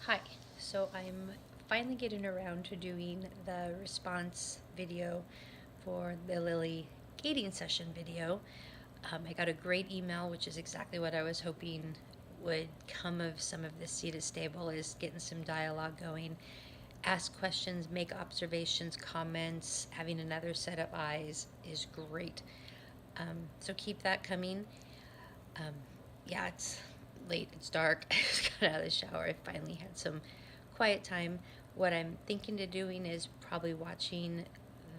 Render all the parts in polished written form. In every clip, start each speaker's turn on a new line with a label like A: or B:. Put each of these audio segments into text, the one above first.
A: Hi, so I'm finally getting around to doing the response video for the Lily gating session video. I got a great email, which is exactly what I was hoping would come of some of this Seed is Stable, is getting some dialogue going. Ask questions, make observations, comments, having another set of eyes is great. So keep that coming. Um, yeah, it's late, it's dark. I just got out of the shower. I finally had some quiet time. What I'm thinking of doing is probably watching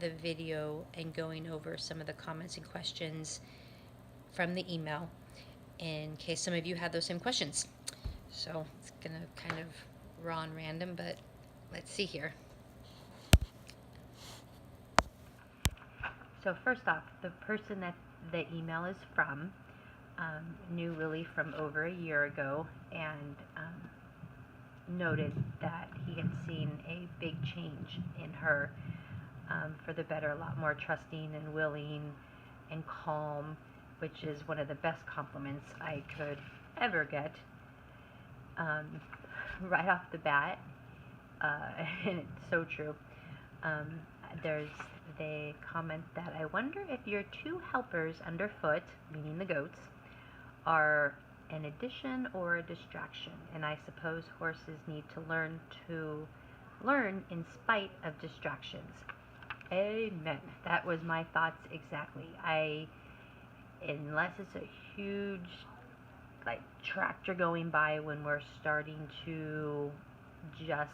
A: the video and going over some of the comments and questions from the email in case some of you had those same questions. So it's gonna kind of raw and random, but let's see here. So first off, the person that the email is from knew Lily from over a year ago and noted that he had seen a big change in her for the better, a lot more trusting and willing and calm, which is one of the best compliments I could ever get right off the bat. And it's so true. Um, there's the comment that I wonder if your two helpers underfoot, meaning the goats, are an addition or a distraction. And I suppose horses need to learn in spite of distractions. Amen. That was my thoughts exactly. Unless it's a huge like tractor going by when we're starting to just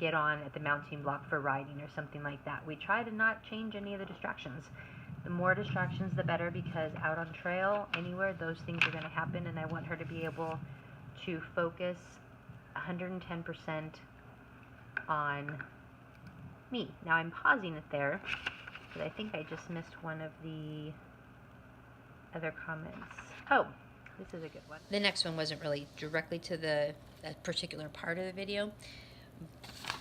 A: get on at the mounting block for riding or something like that, we try to not change any of the distractions. The more distractions the better, because out on trail, anywhere, those things are going to happen, and I want her to be able to focus 110% on me. Now I'm pausing it there because I think I just missed one of the other comments. Oh, this is a good one. The next one wasn't really directly to that particular part of the video,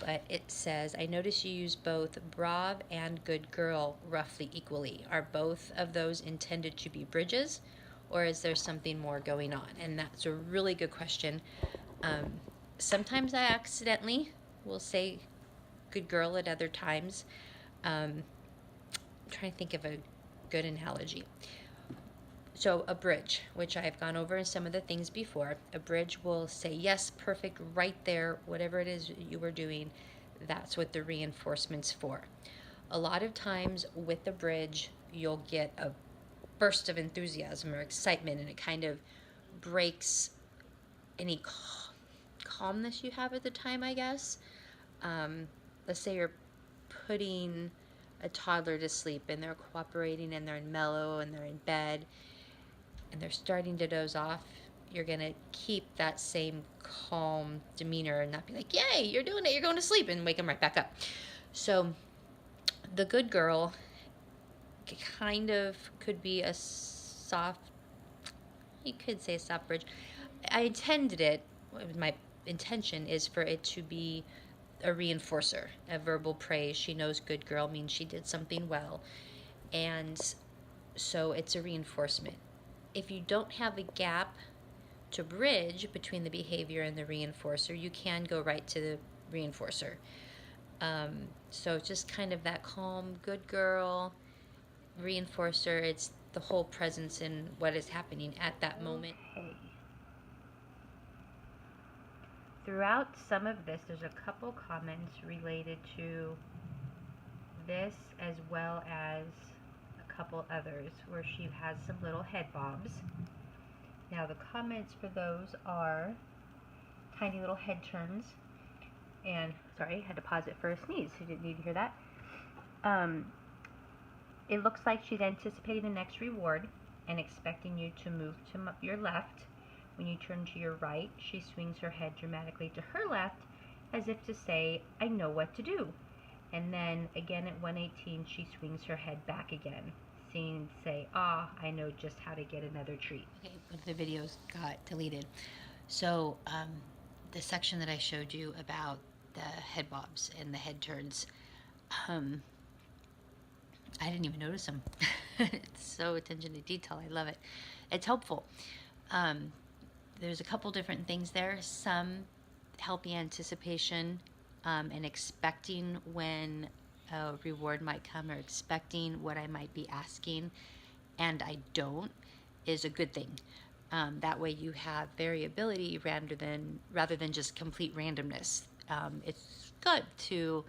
A: but it says, I notice you use both brave and good girl roughly equally. Are both of those intended to be bridges, or is there something more going on? And that's a really good question. Sometimes I accidentally will say good girl at other times. I'm trying to think of a good analogy. So a bridge, which I've gone over in some of the things before, a bridge will say, yes, perfect, right there, whatever it is you were doing, that's what the reinforcement's for. A lot of times with the bridge, you'll get a burst of enthusiasm or excitement, and it kind of breaks any calmness you have at the time, I guess. Let's say you're putting a toddler to sleep and they're cooperating and they're mellow and they're in bed and they're starting to doze off. You're going to keep that same calm demeanor and not be like, yay, you're doing it, you're going to sleep, and wake them right back up. So the good girl kind of could be a soft, you could say a soft bridge. I intended it, my intention is for it to be a reinforcer, a verbal praise. She knows good girl means she did something well. And so it's a reinforcement. If you don't have a gap to bridge between the behavior and the reinforcer, you can go right to the reinforcer. So just kind of that calm, good girl, reinforcer. It's the whole presence in what is happening at that moment. Okay. Throughout some of this, there's a couple comments related to this as well as a couple others where she has some little head bobs. Now the comments for those are tiny little head turns, and sorry, I had to pause it for a sneeze, so you didn't need to hear that. It looks like she's anticipating the next reward and expecting you to move to your left. When you turn to your right, she swings her head dramatically to her left as if to say, I know what to do. And then again at 118, she swings her head back again, seeing say, I know just how to get another treat. Okay, but the videos got deleted. So the section that I showed you about the head bobs and the head turns, I didn't even notice them. It's so attention to detail. I love it. It's helpful. there's a couple different things there. Some healthy anticipation and expecting when a reward might come or expecting what I might be asking and I don't is a good thing. That way you have variability rather than just complete randomness. It's good to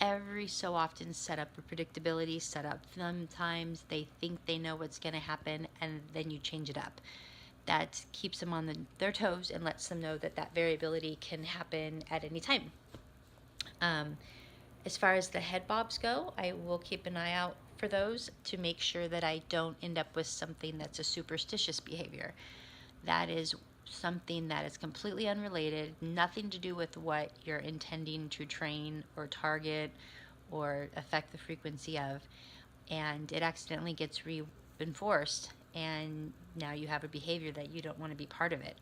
A: every so often set up a predictability, set up sometimes they think they know what's going to happen and then you change it up. That keeps them on their toes and lets them know that variability can happen at any time. As far as the head bobs go, I will keep an eye out for those to make sure that I don't end up with something that's a superstitious behavior. That is something that is completely unrelated, nothing to do with what you're intending to train or target or affect the frequency of, and it accidentally gets reinforced, and now you have a behavior that you don't want to be part of it.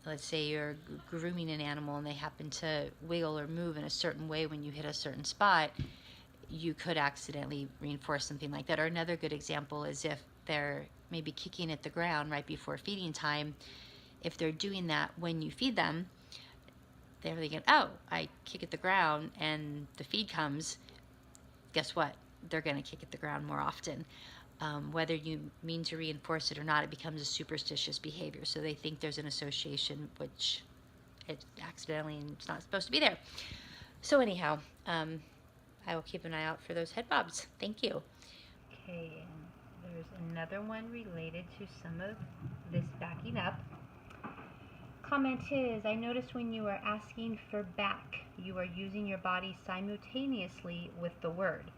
A: Let's say you're grooming an animal and they happen to wiggle or move in a certain way when you hit a certain spot, you could accidentally reinforce something like that. Or another good example is if they're maybe kicking at the ground right before feeding time. If they're doing that when you feed them, they're thinking, oh, I kick at the ground and the feed comes. Guess what? They're going to kick at the ground more often. Whether you mean to reinforce it or not, it becomes a superstitious behavior. So they think there's an association, which it accidentally it's not supposed to be there. So anyhow, I will keep an eye out for those head bobs. Thank you. Okay, and there's another one related to some of this backing up. Comment is, I noticed when you are asking for back, you are using your body simultaneously with the word.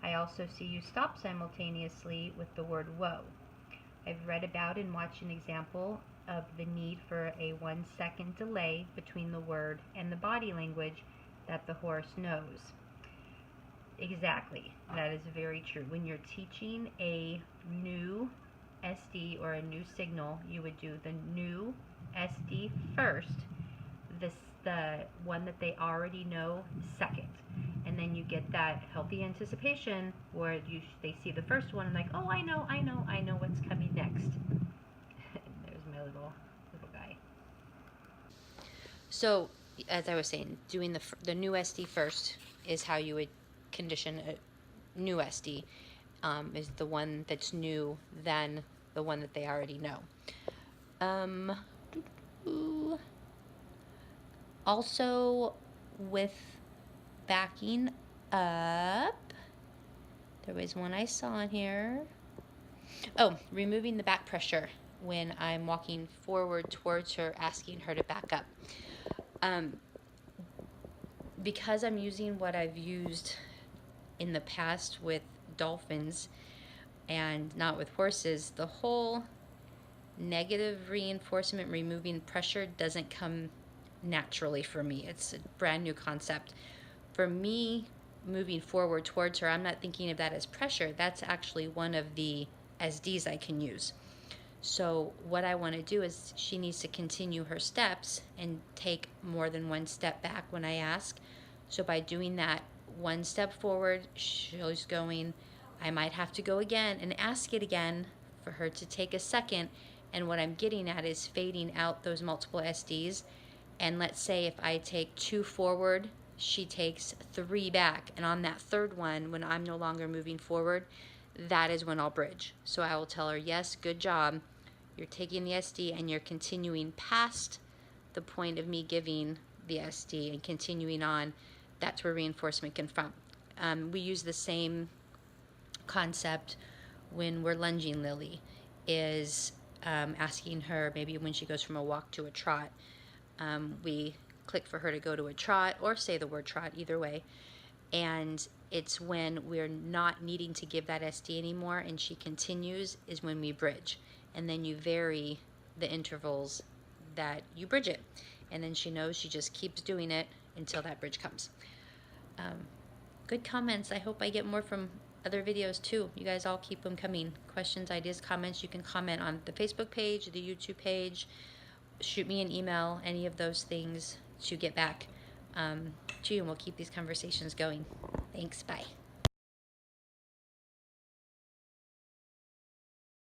A: I also see you stop simultaneously with the word whoa. I've read about and watched an example of the need for a 1 second delay between the word and the body language that the horse knows. Exactly, that is very true. When you're teaching a new SD or a new signal, you would do the new SD first, the one that they already know second. And then you get that healthy anticipation where they see the first one and like, oh, I know what's coming next. There's my little guy. So, as I was saying, doing the new SD first is how you would condition a new SD. Is the one that's new than the one that they already know. Also, with backing up, there was one I saw in here. Oh, removing the back pressure when I'm walking forward towards her, asking her to back up. Because I'm using what I've used in the past with dolphins and not with horses, the whole negative reinforcement, removing pressure, doesn't come naturally for me. It's a brand new concept. For me, moving forward towards her, I'm not thinking of that as pressure. That's actually one of the SDs I can use. So what I want to do is she needs to continue her steps and take more than one step back when I ask. So by doing that, one step forward, she's going, I might have to go again and ask it again for her to take a second. And what I'm getting at is fading out those multiple SDs. And let's say if I take 2 forward, she takes 3 back. And on that third one, when I'm no longer moving forward, that is when I'll bridge. So I will tell her, yes, good job. You're taking the SD and you're continuing past the point of me giving the SD and continuing on. That's where reinforcement can come from. We use the same concept when we're lunging Lily, is asking her maybe when she goes from a walk to a trot. We click for her to go to a trot or say the word trot, either way. And it's when we're not needing to give that SD anymore and she continues is when we bridge. And then you vary the intervals that you bridge it. And then she knows she just keeps doing it until that bridge comes. Good comments. I hope I get more from other videos too. You guys all keep them coming. Questions, ideas, comments. You can comment on the Facebook page, the YouTube page. Shoot me an email, any of those things to get back to you, and we'll keep these conversations going. Thanks. Bye.